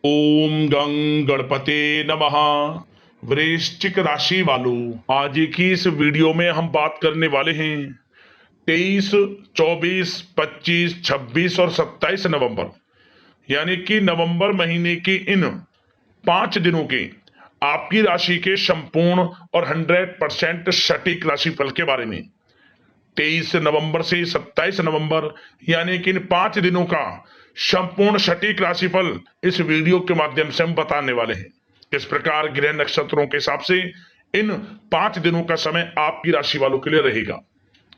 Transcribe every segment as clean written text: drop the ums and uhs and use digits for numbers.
ओम गं गणपते नमः। वृश्चिक राशि वालों, आज की इस वीडियो में हम बात करने वाले हैं 23, 24, 25, 26 और 27 नवंबर, यानी कि नवंबर महीने की इन 5 दिनों के आपकी राशि के संपूर्ण और 100% सटीक राशिफल के बारे में। 23 नवंबर से 27 नवंबर यानी कि इन 5 दिनों का संपूर्ण सटीक राशिफल इस वीडियो के माध्यम से हम बताने वाले हैं। किस प्रकार ग्रह नक्षत्रों के हिसाब से इन 5 दिनों का समय आपकी राशि वालों के लिए रहेगा,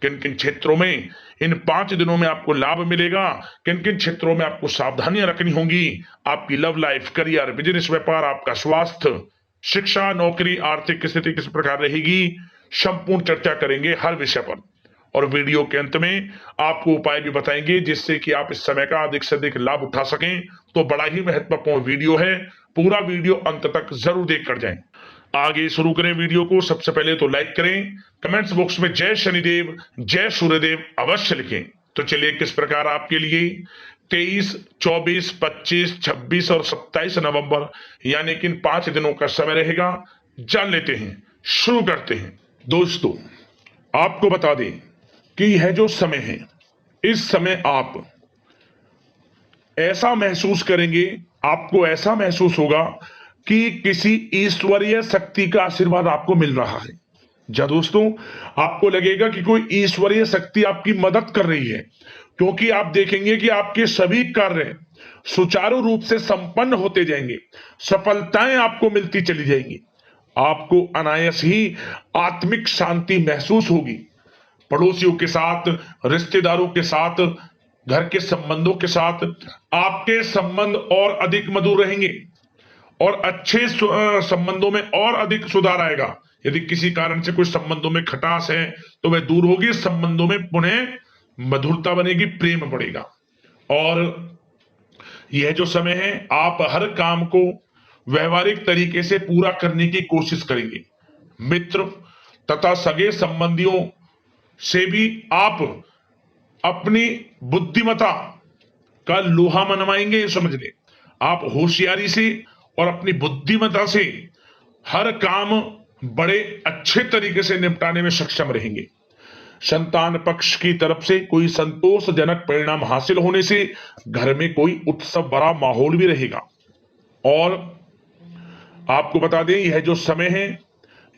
किन किन क्षेत्रों में इन 5 दिनों में आपको लाभ मिलेगा, किन किन क्षेत्रों में आपको सावधानियां रखनी होंगी, आपकी लव लाइफ, करियर, बिजनेस, व्यापार, आपका स्वास्थ्य, शिक्षा, नौकरी, आर्थिक स्थिति किस प्रकार रहेगी, संपूर्ण चर्चा करेंगे हर विषय पर। और वीडियो के अंत में आपको उपाय भी बताएंगे जिससे कि आप इस समय का अधिक से अधिक लाभ उठा सकें। तो बड़ा ही महत्वपूर्ण वीडियो है, पूरा वीडियो अंत तक जरूर देख कर जाएं। आगे शुरू करें वीडियो को। सबसे पहले तो लाइक करें, कमेंट्स बॉक्स में जय शनिदेव, जय सूर्यदेव अवश्य लिखें। तो चलिए किस प्रकार आपके लिए 23, 24, 25, 26 और 27 नवंबर यानी कि इन 5 दिनों का समय रहेगा, जान लेते हैं। शुरू करते हैं। दोस्तों, आपको बता दें कि यह जो समय है, इस समय आप ऐसा महसूस करेंगे, आपको ऐसा महसूस होगा कि किसी ईश्वरीय शक्ति का आशीर्वाद आपको मिल रहा है। जा दोस्तों, आपको लगेगा कि कोई ईश्वरीय शक्ति आपकी मदद कर रही है, क्योंकि आप देखेंगे कि आपके सभी कार्य सुचारू रूप से संपन्न होते जाएंगे, सफलताएं आपको मिलती चली जाएंगी, आपको अनायास ही आत्मिक शांति महसूस होगी। पड़ोसियों के साथ, रिश्तेदारों के साथ, घर के संबंधों के साथ आपके संबंध और अधिक मधुर रहेंगे और अच्छे संबंधों में और अधिक सुधार आएगा। यदि किसी कारण से कोई संबंधों में खटास है तो वह दूर होगी, संबंधों में पुनः मधुरता बनेगी, प्रेम बढ़ेगा। और यह जो समय है, आप हर काम को व्यवहारिक तरीके से पूरा करने की कोशिश करेंगे। मित्र तथा सगे संबंधियों से भी आप अपनी बुद्धिमता का लोहा मनवाएंगे। समझ ले, आप होशियारी से और अपनी बुद्धिमता से हर काम बड़े अच्छे तरीके से निपटाने में सक्षम रहेंगे। संतान पक्ष की तरफ से कोई संतोषजनक परिणाम हासिल होने से घर में कोई उत्सव भरा माहौल भी रहेगा। और आपको बता दें, यह जो समय है,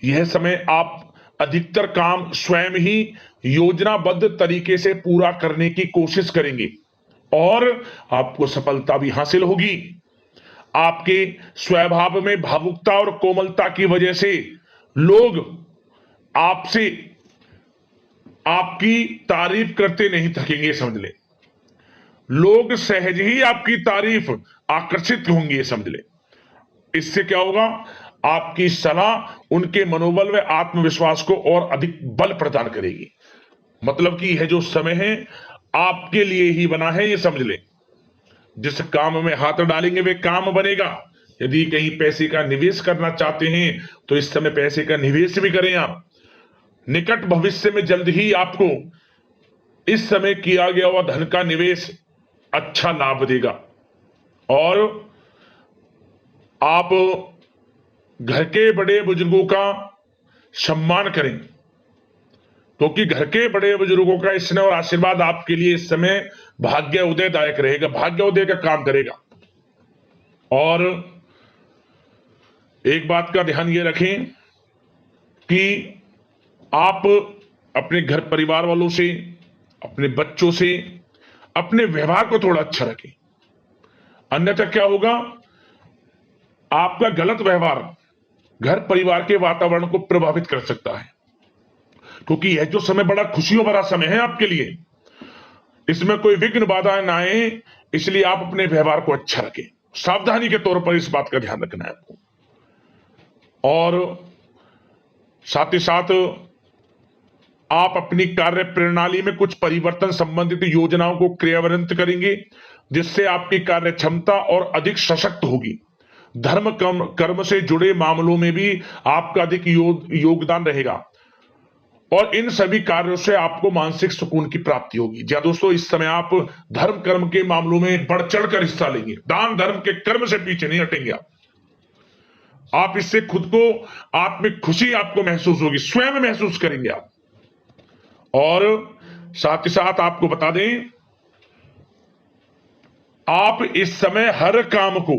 यह समय आप अधिकतर काम स्वयं ही योजनाबद्ध तरीके से पूरा करने की कोशिश करेंगे और आपको सफलता भी हासिल होगी। आपके स्वभाव में भावुकता और कोमलता की वजह से लोग आपसे आपकी तारीफ करते नहीं थकेंगे। समझ ले, लोग सहज ही आपकी तारीफ आकर्षित होंगे। समझ ले, इससे क्या होगा, आपकी सलाह उनके मनोबल व आत्मविश्वास को और अधिक बल प्रदान करेगी। मतलब कि यह जो समय है आपके लिए ही बना है, ये समझ ले। जिस काम में हाथ डालेंगे वे काम बनेगा। यदि कहीं पैसे का निवेश करना चाहते हैं तो इस समय पैसे का निवेश भी करें आप। निकट भविष्य में जल्द ही आपको इस समय किया गया हुआ धन का निवेश अच्छा लाभ देगा। और आप घर के बड़े बुजुर्गों का सम्मान करें, क्योंकि घर के बड़े बुजुर्गों का स्नेह और आशीर्वाद आपके लिए इस समय भाग्य उदयदायक रहेगा, भाग्य उदय का काम करेगा। और एक बात का ध्यान ये रखें कि आप अपने घर परिवार वालों से, अपने बच्चों से अपने व्यवहार को थोड़ा अच्छा रखें। अन्यथा क्या होगा, आपका गलत व्यवहार घर परिवार के वातावरण को प्रभावित कर सकता है। क्योंकि यह जो समय बड़ा खुशियों भरा समय है आपके लिए, इसमें कोई विघ्न बाधाएं ना आए, इसलिए आप अपने व्यवहार को अच्छा रखें। सावधानी के तौर पर इस बात का ध्यान रखना है आपको। और साथ ही साथ आप अपनी कार्य प्रणाली में कुछ परिवर्तन संबंधित योजनाओं को क्रियान्वित करेंगे, जिससे आपकी कार्य क्षमता और अधिक सशक्त होगी। धर्म कर्म से जुड़े मामलों में भी आपका अधिक योगदान रहेगा और इन सभी कार्यों से आपको मानसिक सुकून की प्राप्ति होगी। जी हाँ दोस्तों, इस समय आप धर्म कर्म के मामलों में बढ़ चढ़कर हिस्सा लेंगे। दान धर्म के कर्म से पीछे नहीं हटेंगे आप इससे खुद को आत्मिक खुशी आपको महसूस होगी, स्वयं महसूस करेंगे आप। और साथ ही साथ आपको बता दें, आप इस समय हर काम को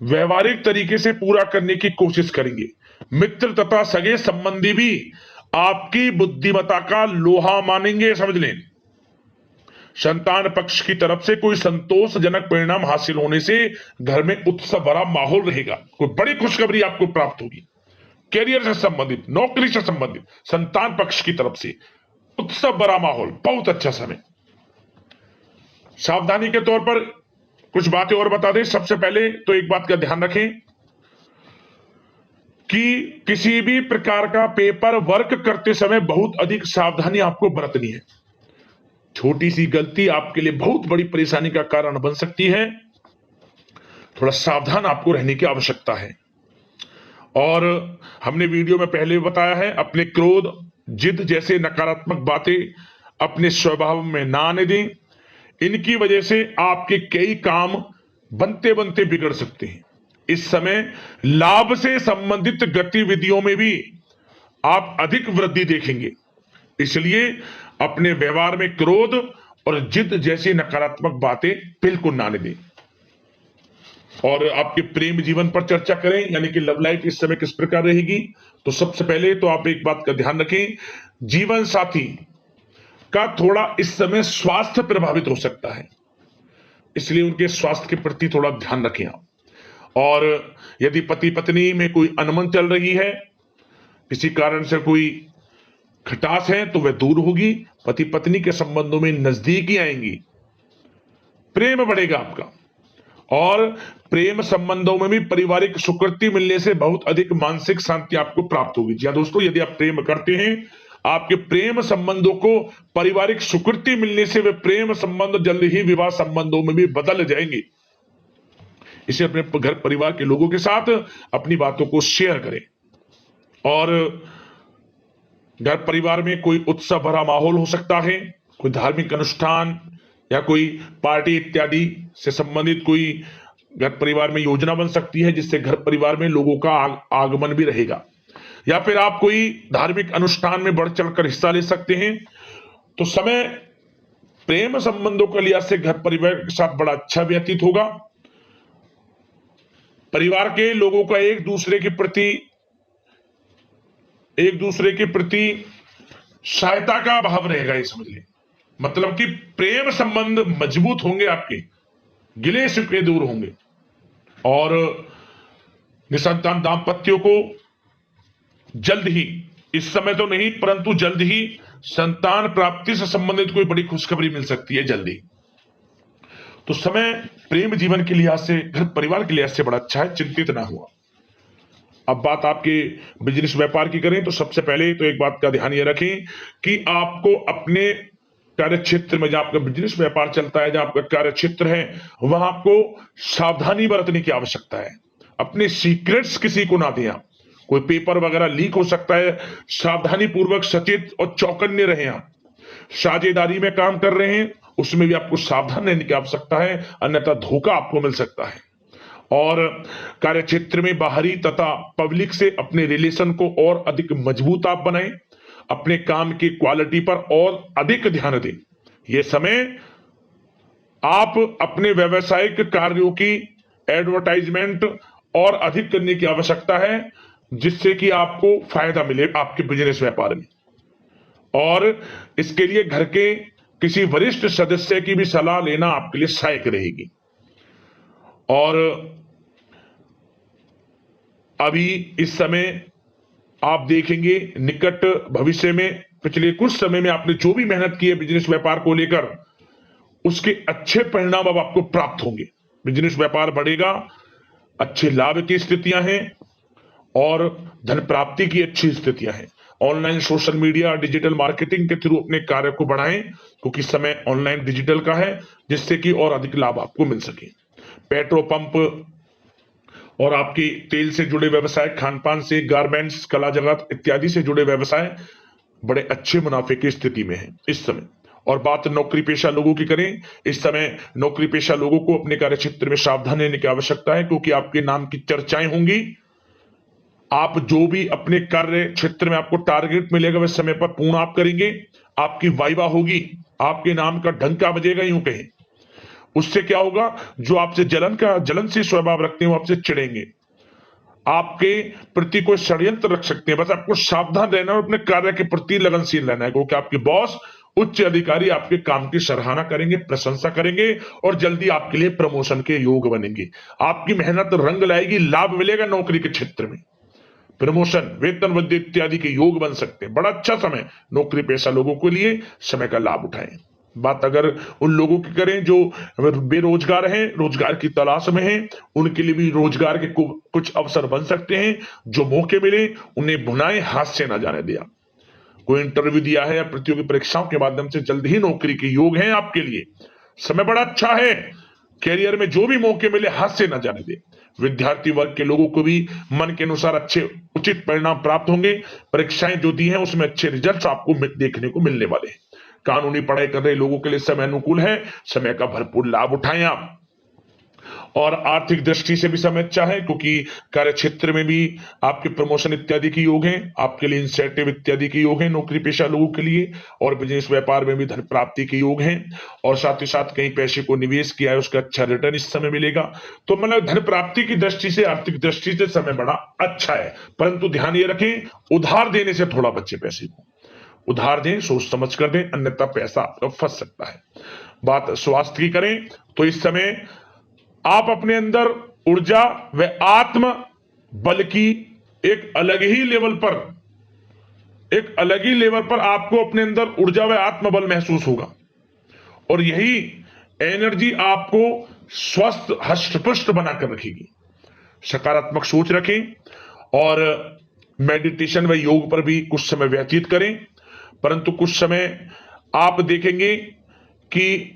व्यवहारिक तरीके से पूरा करने की कोशिश करेंगे। मित्र तथा सगे संबंधी भी आपकी बुद्धिमत्ता का लोहा मानेंगे, समझ लें। संतान पक्ष की तरफ से कोई संतोषजनक परिणाम हासिल होने से घर में उत्सव भरा माहौल रहेगा। कोई बड़ी खुशखबरी आपको प्राप्त होगी, कैरियर से संबंधित, नौकरी से संबंधित, संतान पक्ष की तरफ से उत्सव भरा माहौल, बहुत अच्छा समय। सावधानी के तौर पर कुछ बातें और बता दें। सबसे पहले तो एक बात का ध्यान रखें कि किसी भी प्रकार का पेपर वर्क करते समय बहुत अधिक सावधानी आपको बरतनी है। छोटी सी गलती आपके लिए बहुत बड़ी परेशानी का कारण बन सकती है। थोड़ा सावधान आपको रहने की आवश्यकता है। और हमने वीडियो में पहले भी बताया है, अपने क्रोध, जिद जैसे नकारात्मक बातें अपने स्वभाव में ना आने दें। इनकी वजह से आपके कई काम बनते बनते बिगड़ सकते हैं। इस समय लाभ से संबंधित गतिविधियों में भी आप अधिक वृद्धि देखेंगे, इसलिए अपने व्यवहार में क्रोध और जिद जैसी नकारात्मक बातें बिल्कुल ना आने दें। और आपके प्रेम जीवन पर चर्चा करें, यानी कि लव लाइफ इस समय किस प्रकार रहेगी। तो सबसे पहले तो आप एक बात का ध्यान रखें, जीवन साथी का थोड़ा इस समय स्वास्थ्य प्रभावित हो सकता है, इसलिए उनके स्वास्थ्य के प्रति थोड़ा ध्यान रखें आप। और यदि पति पत्नी में कोई अनबन चल रही है, किसी कारण से कोई खटास है, तो वह दूर होगी। पति पत्नी के संबंधों में नजदीकी आएंगी, प्रेम बढ़ेगा आपका। और प्रेम संबंधों में भी पारिवारिक स्वीकृति मिलने से बहुत अधिक मानसिक शांति आपको प्राप्त होगी। जी दोस्तों, यदि आप प्रेम करते हैं, आपके प्रेम संबंधों को पारिवारिक स्वीकृति मिलने से वे प्रेम संबंध जल्द ही विवाह संबंधों में भी बदल जाएंगे। इसे अपने घर परिवार के लोगों के साथ अपनी बातों को शेयर करें। और घर परिवार में कोई उत्सव भरा माहौल हो सकता है, कोई धार्मिक अनुष्ठान या कोई पार्टी इत्यादि से संबंधित कोई घर परिवार में योजना बन सकती है, जिससे घर परिवार में लोगों का आगमन भी रहेगा। या फिर आप कोई धार्मिक अनुष्ठान में बढ़ चढ़कर हिस्सा ले सकते हैं। तो समय प्रेम संबंधों के लिहाज से घर परिवार के साथ बड़ा अच्छा व्यतीत होगा। परिवार के लोगों का एक दूसरे के प्रति सहायता का भाव रहेगा, ये समझ लें। मतलब कि प्रेम संबंध मजबूत होंगे, आपके गिले शिकवे दूर होंगे। और निसंतान दाम्पत्यों को जल्द ही, इस समय तो नहीं परंतु जल्द ही संतान प्राप्ति से संबंधित कोई बड़ी खुशखबरी मिल सकती है जल्दी। तो समय प्रेम जीवन के लिहाज से, घर परिवार के लिहाज से बड़ा अच्छा है, चिंतित ना हुआ। अब बात आपके बिजनेस व्यापार की करें, तो सबसे पहले तो एक बात का ध्यान ये रखें कि आपको अपने कार्य क्षेत्र में, जहां आपका बिजनेस व्यापार चलता है, जहां आपका कार्य क्षेत्र है, वहां आपको सावधानी बरतने की आवश्यकता है। अपने सीक्रेट्स किसी को ना दें आप। कोई पेपर वगैरह लीक हो सकता है, सावधानी पूर्वक सचेत और चौकन्ने रहें आप। साझेदारी में काम कर रहे हैं, उसमें भी आपको सावधान रहने की आवश्यकता है, अन्यथा धोखा आपको मिल सकता है। और कार्य क्षेत्र में बाहरी तथा पब्लिक से अपने रिलेशन को और अधिक मजबूत आप बनाएं। अपने काम की क्वालिटी पर और अधिक ध्यान दें। यह समय आप अपने व्यावसायिक कार्यों की एडवर्टाइजमेंट और अधिक करने की आवश्यकता है, जिससे कि आपको फायदा मिले आपके बिजनेस व्यापार में। और इसके लिए घर के किसी वरिष्ठ सदस्य की भी सलाह लेना आपके लिए सहायक रहेगी। और अभी इस समय आप देखेंगे, निकट भविष्य में, पिछले कुछ समय में आपने जो भी मेहनत की है बिजनेस व्यापार को लेकर, उसके अच्छे परिणाम अब आपको प्राप्त होंगे। बिजनेस व्यापार बढ़ेगा, अच्छे लाभ की स्थितियां हैं और धन प्राप्ति की अच्छी स्थितियां हैं। Online social media, digital marketing के थ्रू अपने कार्य को बढ़ाएं, क्योंकि समय ऑनलाइन डिजिटल का है, जिससे कि और अधिक लाभ आपको मिल सके। पेट्रोल पंप और आपके तेल से जुड़े व्यवसाय, खान पान से, गारमेंट्स, कला जगत इत्यादि से जुड़े व्यवसाय बड़े अच्छे मुनाफे की स्थिति में है इस समय। और बात नौकरी पेशा लोगों की करें, इस समय नौकरी पेशा लोगों को अपने कार्य क्षेत्र में सावधान रहने की आवश्यकता है, क्योंकि आपके नाम की चर्चाएं होंगी। आप जो भी अपने कार्य क्षेत्र में आपको टारगेट मिलेगा वह समय पर पूर्ण आप करेंगे। आपकी वाइवा होगी, आपके नाम का डंका बजेगा, यूं कहें। उससे क्या होगा, जो आपसे जलनशील स्वभाव रखते हैं वो आपसे चिढ़ेंगे, आपके प्रति कोई षड्यंत्र रख सकते हैं। बस आपको सावधान रहना और अपने कार्य के प्रति लगनशील रहना है, क्योंकि आपके बॉस उच्च अधिकारी आपके काम की सराहना करेंगे, प्रशंसा करेंगे और जल्दी आपके लिए प्रमोशन के योग बनेंगे। आपकी मेहनत रंग लाएगी, लाभ मिलेगा नौकरी के क्षेत्र में, प्रमोशन, वेतन वृद्धि इत्यादि के योग बन सकते हैं। बड़ा अच्छा समय नौकरी पेशा लोगों के लिए, समय का लाभ उठाएं। बात अगर उन लोगों की करें जो बेरोजगार हैं, रोजगार की तलाश में हैं, उनके लिए भी रोजगार के कुछ अवसर बन सकते हैं। जो मौके मिले उन्हें भुनाएं, हाथ से ना जाने दिया। कोई इंटरव्यू दिया है या प्रतियोगी परीक्षाओं के माध्यम से जल्द ही नौकरी के योग हैं आपके लिए। समय बड़ा अच्छा है, कैरियर में जो भी मौके मिले हाथ से ना जाने दे। विद्यार्थी वर्ग के लोगों को भी मन के अनुसार अच्छे उचित परिणाम प्राप्त होंगे। परीक्षाएं जो दी हैं उसमें अच्छे रिजल्ट आपको देखने को मिलने वाले हैं। कानूनी पढ़ाई कर रहे लोगों के लिए समय अनुकूल है, समय का भरपूर लाभ उठाएं आप। और आर्थिक दृष्टि से भी समय अच्छा है, क्योंकि कार्य क्षेत्र में भी आपके प्रमोशन इत्यादि के योग हैं, आपके लिए इंसेंटिव इत्यादि के योग हैं नौकरी पेशा लोगों के लिए। और बिजनेस व्यापार में भी धन प्राप्ति के योग हैं, और साथ ही साथ कहीं पैसे को निवेश किया है उसका अच्छा रिटर्न इस समय मिलेगा। तो मतलब धन प्राप्ति की दृष्टि से, आर्थिक दृष्टि से समय बड़ा अच्छा है। परंतु ध्यान ये रखें, उधार देने से थोड़ा बचे, पैसे को उधार दें, सोच समझ कर दें, अन्यथा पैसा आपका फंस सकता है। बात स्वास्थ्य की करें तो इस समय आप अपने अंदर ऊर्जा व आत्म बल की एक अलग ही लेवल पर आपको अपने अंदर ऊर्जा व आत्म बल महसूस होगा, और यही एनर्जी आपको स्वस्थ हष्ट-पुष्ट बनाकर रखेगी। सकारात्मक सोच रखें और मेडिटेशन व योग पर भी कुछ समय व्यतीत करें। परंतु कुछ समय आप देखेंगे कि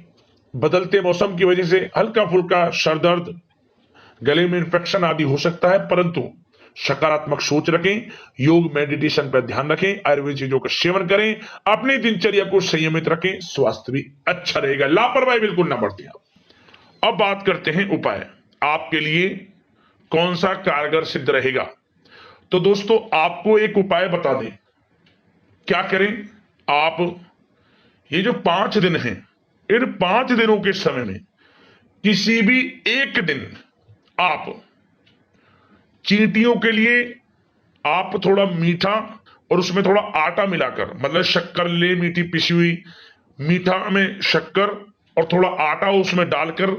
बदलते मौसम की वजह से हल्का फुल्का सर दर्द, गले में इंफेक्शन आदि हो सकता है, परंतु सकारात्मक सोच रखें, योग मेडिटेशन पर ध्यान रखें, आयुर्वेद चीजों का सेवन करें, अपनी दिनचर्या को संयमित रखें, स्वास्थ्य भी अच्छा रहेगा। लापरवाही बिल्कुल ना बरतें। अब बात करते हैं उपाय, आपके लिए कौन सा कारगर सिद्ध रहेगा। तो दोस्तों आपको एक उपाय बता दें, क्या करें आप, ये जो 5 दिन हैं, इन 5 दिनों के समय में किसी भी एक दिन आप चींटियों के लिए आप थोड़ा मीठा और उसमें थोड़ा आटा मिलाकर, मतलब शक्कर ले, मीठी पिसी हुई, मीठा में शक्कर और थोड़ा आटा उसमें डालकर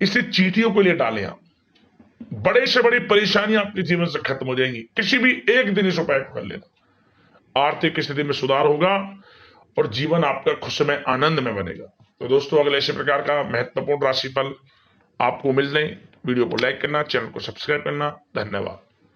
इसे चींटियों के लिए डालें। आप बड़े से बड़ी परेशानियां आपके जीवन से खत्म हो जाएंगी। किसी भी एक दिन इस उपाय को कर लेना, आर्थिक स्थिति में सुधार होगा और जीवन आपका खुशमय आनंद में बनेगा। तो दोस्तों अगले इसी प्रकार का महत्वपूर्ण राशिफल आपको मिल जाए, वीडियो को लाइक करना, चैनल को सब्सक्राइब करना। धन्यवाद।